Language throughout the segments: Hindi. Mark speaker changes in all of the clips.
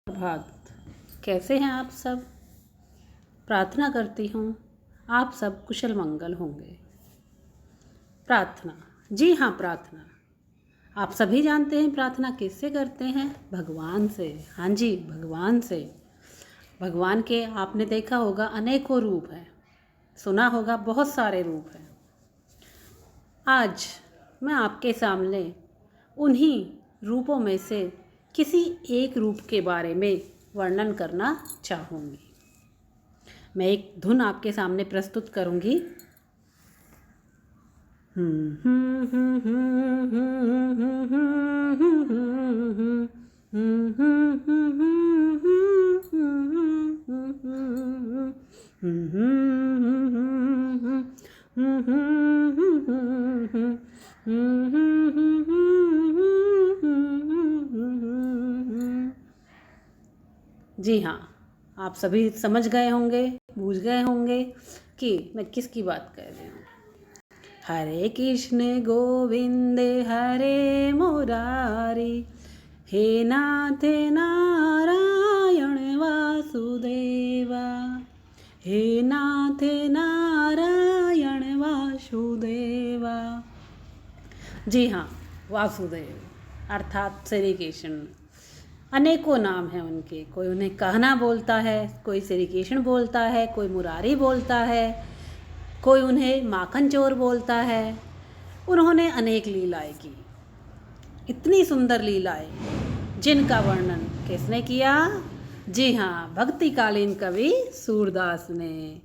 Speaker 1: प्रभात। कैसे हैं आप सब? प्रार्थना करती हूँ आप सब कुशल मंगल होंगे। प्रार्थना, जी हाँ, प्रार्थना आप सभी जानते हैं प्रार्थना किससे करते हैं? भगवान से। हाँ जी, भगवान से। भगवान के आपने देखा होगा अनेकों रूप हैं, सुना होगा बहुत सारे रूप हैं। आज मैं आपके सामने उन्हीं रूपों में से किसी एक रूप के बारे में वर्णन करना चाहूँगी। मैं एक धुन आपके सामने प्रस्तुत करूँगी। जी हाँ, आप सभी समझ गए होंगे, बूझ गए होंगे कि मैं किसकी बात कर रही हूँ। हरे कृष्ण गोविंद हरे मुरारी, हे नाथ नारायण वासुदेवा, हे नाथ नारायण वासुदेवा। जी हाँ, वासुदेव अर्थात श्री कृष्ण। अनेकों नाम हैं उनके, कोई उन्हें कहना बोलता है, कोई श्री कृष्ण बोलता है, कोई मुरारी बोलता है, कोई उन्हें माखन चोर बोलता है। उन्होंने अनेक लीलाएं की, इतनी सुंदर लीलाएं जिनका वर्णन किसने किया? जी हाँ, भक्तिकालीन कवि सूरदास ने।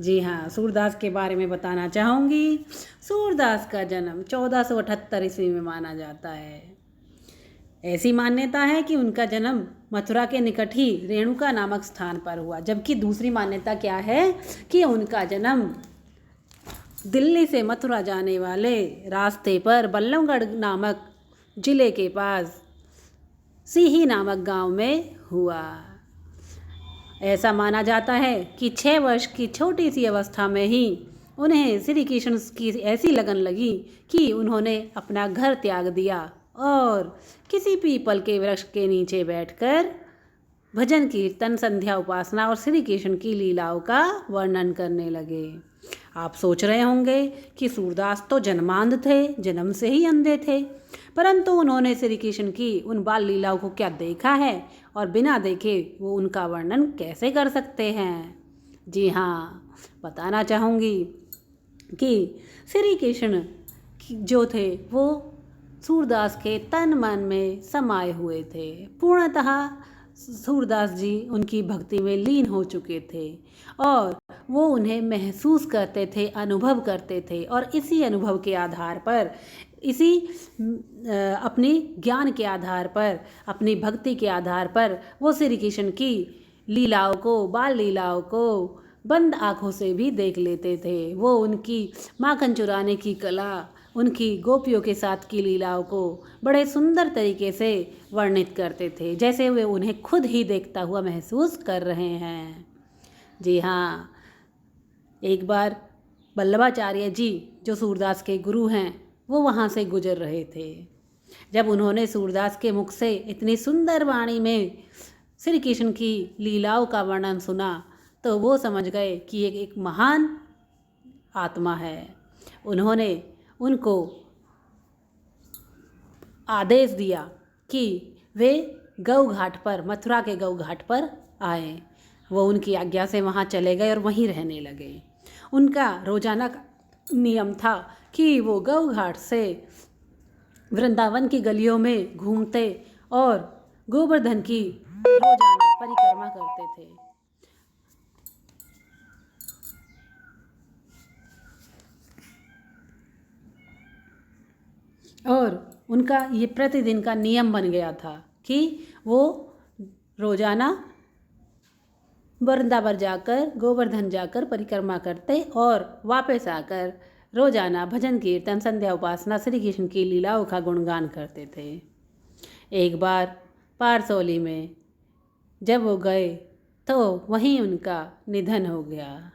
Speaker 1: जी हाँ, सूरदास के बारे में बताना चाहूँगी। सूरदास का जन्म 1478 ईस्वी में माना जाता है। ऐसी मान्यता है कि उनका जन्म मथुरा के निकट ही रेणुका नामक स्थान पर हुआ, जबकि दूसरी मान्यता क्या है कि उनका जन्म दिल्ली से मथुरा जाने वाले रास्ते पर बल्लभगढ़ नामक जिले के पास सीही नामक गांव में हुआ। ऐसा माना जाता है कि 6 वर्ष की छोटी सी अवस्था में ही उन्हें श्री कृष्ण की ऐसी लगन लगी कि उन्होंने अपना घर त्याग दिया और किसी पीपल के वृक्ष के नीचे बैठकर भजन कीर्तन, संध्या उपासना और श्री कृष्ण की लीलाओं का वर्णन करने लगे। आप सोच रहे होंगे कि सूरदास तो जन्मांध थे, जन्म से ही अंधे थे, परंतु उन्होंने श्री कृष्ण की उन बाल लीलाओं को क्या देखा है और बिना देखे वो उनका वर्णन कैसे कर सकते हैं? जी हाँ, बताना चाहूँगी कि श्री कृष्ण जो थे वो सूरदास के तन मन में समाये हुए थे। पूर्णतः सूरदास जी उनकी भक्ति में लीन हो चुके थे और वो उन्हें महसूस करते थे, अनुभव करते थे, और इसी अनुभव के आधार पर, इसी अपनी ज्ञान के आधार पर, अपनी भक्ति के आधार पर वो श्री कृष्ण की लीलाओं को, बाल लीलाओं को बंद आँखों से भी देख लेते थे। वो उनकी माखन चुराने की कला, उनकी गोपियों के साथ की लीलाओं को बड़े सुंदर तरीके से वर्णित करते थे, जैसे वे उन्हें खुद ही देखता हुआ महसूस कर रहे हैं। जी हाँ, एक बार वल्लभाचार्य जी जो सूरदास के गुरु हैं वो वहाँ से गुजर रहे थे। जब उन्होंने सूरदास के मुख से इतनी सुंदर वाणी में श्री कृष्ण की लीलाओं का वर्णन सुना तो वो समझ गए कि एक महान आत्मा है। उन्होंने उनको आदेश दिया कि वे गौ घाट पर, मथुरा के गौ घाट पर आए। वो उनकी आज्ञा से वहाँ चले गए और वहीं रहने लगे। उनका रोजाना का नियम था कि वो गौ घाट से वृंदावन की गलियों में घूमते और गोवर्धन की रोजाना परिक्रमा करते थे। और उनका ये प्रतिदिन का नियम बन गया था कि वो रोजाना वृंदावन जाकर, गोवर्धन जाकर परिक्रमा करते और वापस आकर रोजाना भजन कीर्तन, संध्या उपासना, श्री कृष्ण की लीलाओं का गुणगान करते थे। एक बार पारसौली में जब वो गए तो वहीं उनका निधन हो गया।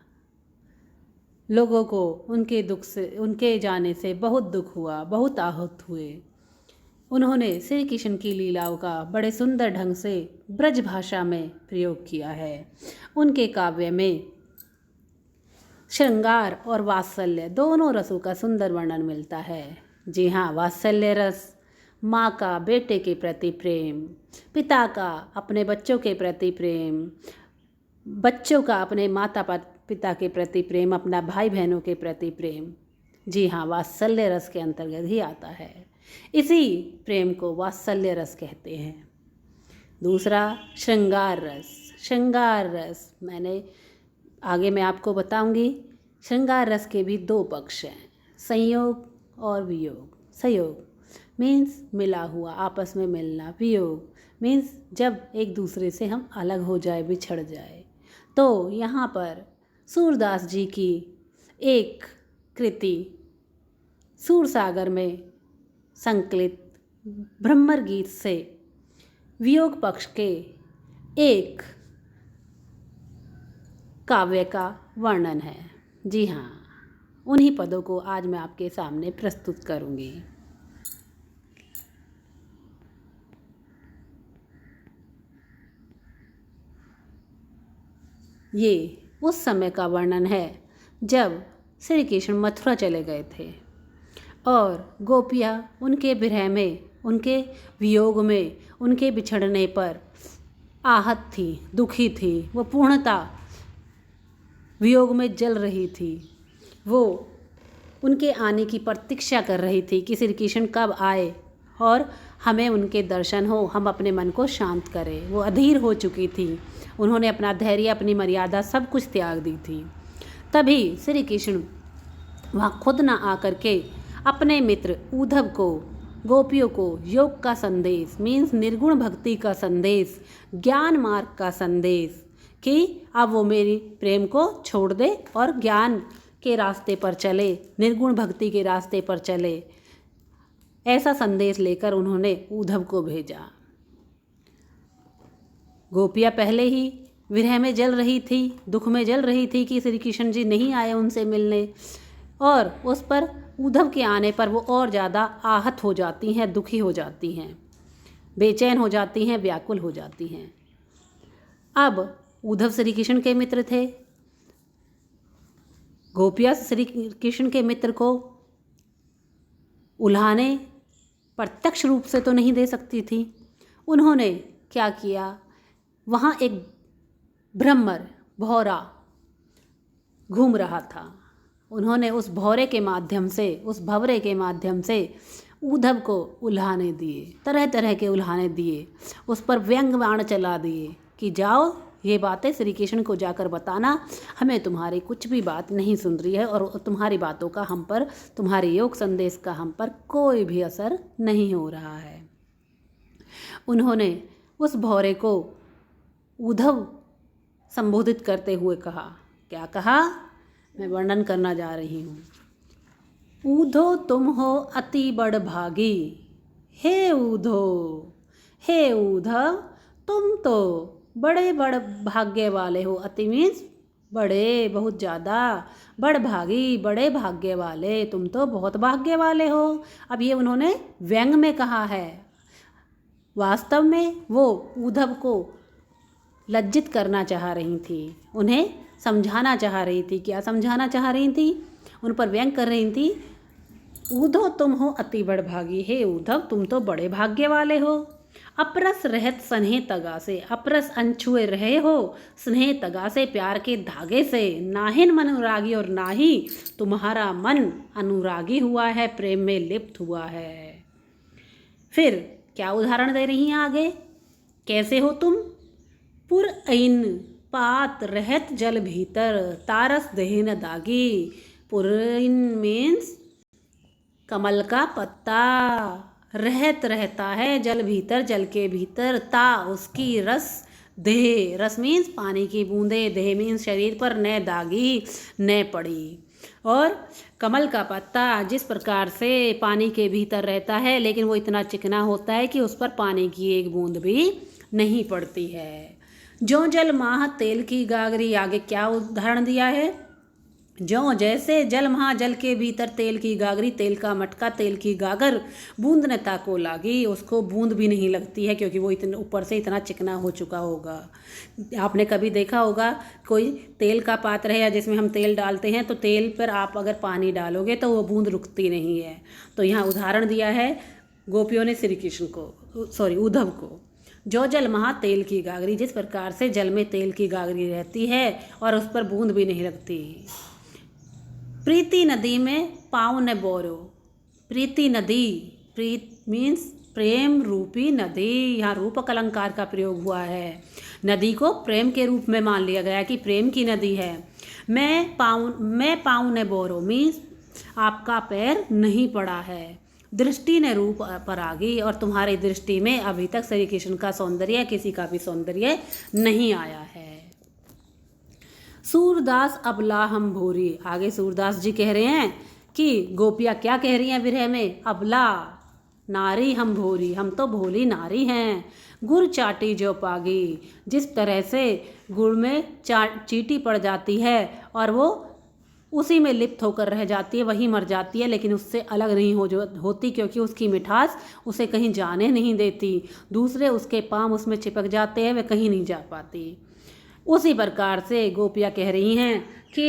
Speaker 1: लोगों को उनके दुख से, उनके जाने से बहुत दुख हुआ, बहुत आहत हुए। उन्होंने श्री कृष्ण की लीलाओं का बड़े सुंदर ढंग से ब्रज भाषा में प्रयोग किया है। उनके काव्य में श्रृंगार और वात्सल्य दोनों रसों का सुंदर वर्णन मिलता है। जी हाँ, वात्सल्य रस माँ का बेटे के प्रति प्रेम, पिता का अपने बच्चों के प्रति प्रेम, बच्चों का अपने माता पिता के प्रति प्रेम, अपना भाई बहनों के प्रति प्रेम। जी हाँ, वात्सल्य रस के अंतर्गत ही आता है। इसी प्रेम को वात्सल्य रस कहते हैं। दूसरा श्रृंगार रस। श्रृंगार रस आगे मैं आपको बताऊंगी। श्रृंगार रस के भी दो पक्ष हैं, संयोग और वियोग। संयोग मीन्स मिला हुआ, आपस में मिलना। वियोग मीन्स जब एक दूसरे से हम अलग हो जाए, बिछड़ जाए। तो यहाँ पर सूरदास जी की एक कृति सूरसागर में संकलित भ्रमर गीत से वियोग पक्ष के एक काव्य का वर्णन है। जी हाँ, उन्हीं पदों को आज मैं आपके सामने प्रस्तुत करूँगी। ये उस समय का वर्णन है जब श्री कृष्ण मथुरा चले गए थे और गोपियाँ उनके विरह में, उनके वियोग में, उनके बिछड़ने पर आहत थी, दुखी थी। वो पूर्णता वियोग में जल रही थी। वो उनके आने की प्रतीक्षा कर रही थी कि श्री कृष्ण कब आए और हमें उनके दर्शन हो, हम अपने मन को शांत करें। वो अधीर हो चुकी थी। उन्होंने अपना धैर्य, अपनी मर्यादा सब कुछ त्याग दी थी। तभी श्री कृष्ण वहाँ खुद ना आकर के अपने मित्र उद्धव को, गोपियों को योग का संदेश मीन्स निर्गुण भक्ति का संदेश, ज्ञान मार्ग का संदेश कि अब वो मेरी प्रेम को छोड़ दे और ज्ञान के रास्ते पर चले, निर्गुण भक्ति के रास्ते पर चले, ऐसा संदेश लेकर उन्होंने उद्धव को भेजा। गोपियाँ पहले ही विरह में जल रही थी, दुख में जल रही थी कि श्री कृष्ण जी नहीं आए उनसे मिलने, और उस पर उद्धव के आने पर वो और ज़्यादा आहत हो जाती हैं, दुखी हो जाती हैं, बेचैन हो जाती हैं, व्याकुल हो जाती हैं। अब उद्धव श्री कृष्ण के मित्र थे। गोपियाँ श्री कृष्ण के मित्र को उल्हाने प्रत्यक्ष रूप से तो नहीं दे सकती थी। उन्होंने क्या किया, वहाँ एक भ्रमर भौरा घूम रहा था। उन्होंने उस भौरे के माध्यम से, उस भंवरे के माध्यम से उद्धव को उल्हाने दिए, तरह तरह के उल्हाने दिए, उस पर व्यंग बाण चला दिए कि जाओ ये बातें श्री कृष्ण को जाकर बताना, हमें तुम्हारी कुछ भी बात नहीं सुन रही है और तुम्हारी बातों का हम पर, तुम्हारे योग संदेश का हम पर कोई भी असर नहीं हो रहा है। उन्होंने उस भौरे को उद्धव संबोधित करते हुए कहा। क्या कहा, मैं वर्णन करना जा रही हूँ। ऊधो तुम हो अति बड़ भागी, हे ऊधो, हे ऊधव तुम तो बड़े बड़ भाग्य वाले हो। अति मीन्स बड़े, बहुत ज़्यादा, बड़ भागी, बड़े भाग्य वाले, तुम तो बहुत भाग्य वाले हो। अब ये उन्होंने व्यंग में कहा है। वास्तव में वो उद्धव को लज्जित करना चाह रही थी, उन्हें समझाना चाह रही थी। क्या समझाना चाह रही थी, उन पर व्यंग कर रही थी। ऊधो तुम हो अति बड़ भागी, हे उद्धव तुम तो बड़े भाग्य वाले हो। अपरस रहत स्नेह तगा से, अपरस अनछुए रहे हो स्नेह तगा से, प्यार के धागे से। नाहिन मन अनुरागी और ना ही तुम्हारा मन अनुरागी हुआ है, प्रेम में लिप्त हुआ है। फिर क्या उदाहरण दे रही हैं आगे, कैसे हो तुम। पुर ऐन पात रहत जल भीतर, तारस देहन दागी। पुरैन मीन्स कमल का पत्ता, रहत रहता है जल भीतर, जल के भीतर, ता उसकी रस, देह रस मीन्स पानी की बूंदे, देह मीन्स शरीर पर, न दागी न पड़ी। और कमल का पत्ता जिस प्रकार से पानी के भीतर रहता है लेकिन वो इतना चिकना होता है कि उस पर पानी की एक बूंद भी नहीं पड़ती है। जो जल माह तेल की गागरी, आगे क्या उदाहरण दिया है। ज्यों जैसे जल महाजल के भीतर तेल की गागरी, तेल का मटका तेल की गागर, बूंद न ताको लागी, उसको बूंद भी नहीं लगती है क्योंकि वो इतने ऊपर से इतना चिकना हो चुका होगा। आपने कभी देखा होगा कोई तेल का पात्र है या जिसमें हम तेल डालते हैं तो तेल पर आप अगर पानी डालोगे तो वो बूंद रुकती नहीं है। तो यहाँ उदाहरण दिया है गोपियों ने श्री कृष्ण को, सॉरी उद्धव को। जो जल महा तेल की गागरी, जिस प्रकार से जल में तेल की गागरी रहती है और उस पर बूंद भी नहीं लगती। प्रीति नदी में पाँव न बोरो, प्रीति नदी, प्रीत मीन्स प्रेम रूपी नदी, यहाँ रूपक अलंकार का प्रयोग हुआ है। नदी को प्रेम के रूप में मान लिया गया कि प्रेम की नदी है। मैं पाँव न बोरो मीन्स आपका पैर नहीं पड़ा है। दृष्टि ने रूप पर आ गई और तुम्हारी दृष्टि में अभी तक श्री कृष्ण का सौंदर्य, किसी का भी सौंदर्य नहीं आया है। सूरदास अबला हम भूरी, आगे सूरदास जी कह रहे हैं कि गोपियाँ क्या कह रही हैं विरह में, अबला नारी हम भूरी, हम तो भोली नारी हैं। गुड़ चाटी जो पागी, जिस तरह से गुड़ में चींटी पड़ जाती है और वो उसी में लिप्त होकर रह जाती है, वही मर जाती है, लेकिन उससे अलग नहीं होती क्योंकि उसकी मिठास उसे कहीं जाने नहीं देती। दूसरे उसके पाँव उसमें चिपक जाते हैं, वे कहीं नहीं जा पाती। उसी प्रकार से गोपियाँ कह रही हैं कि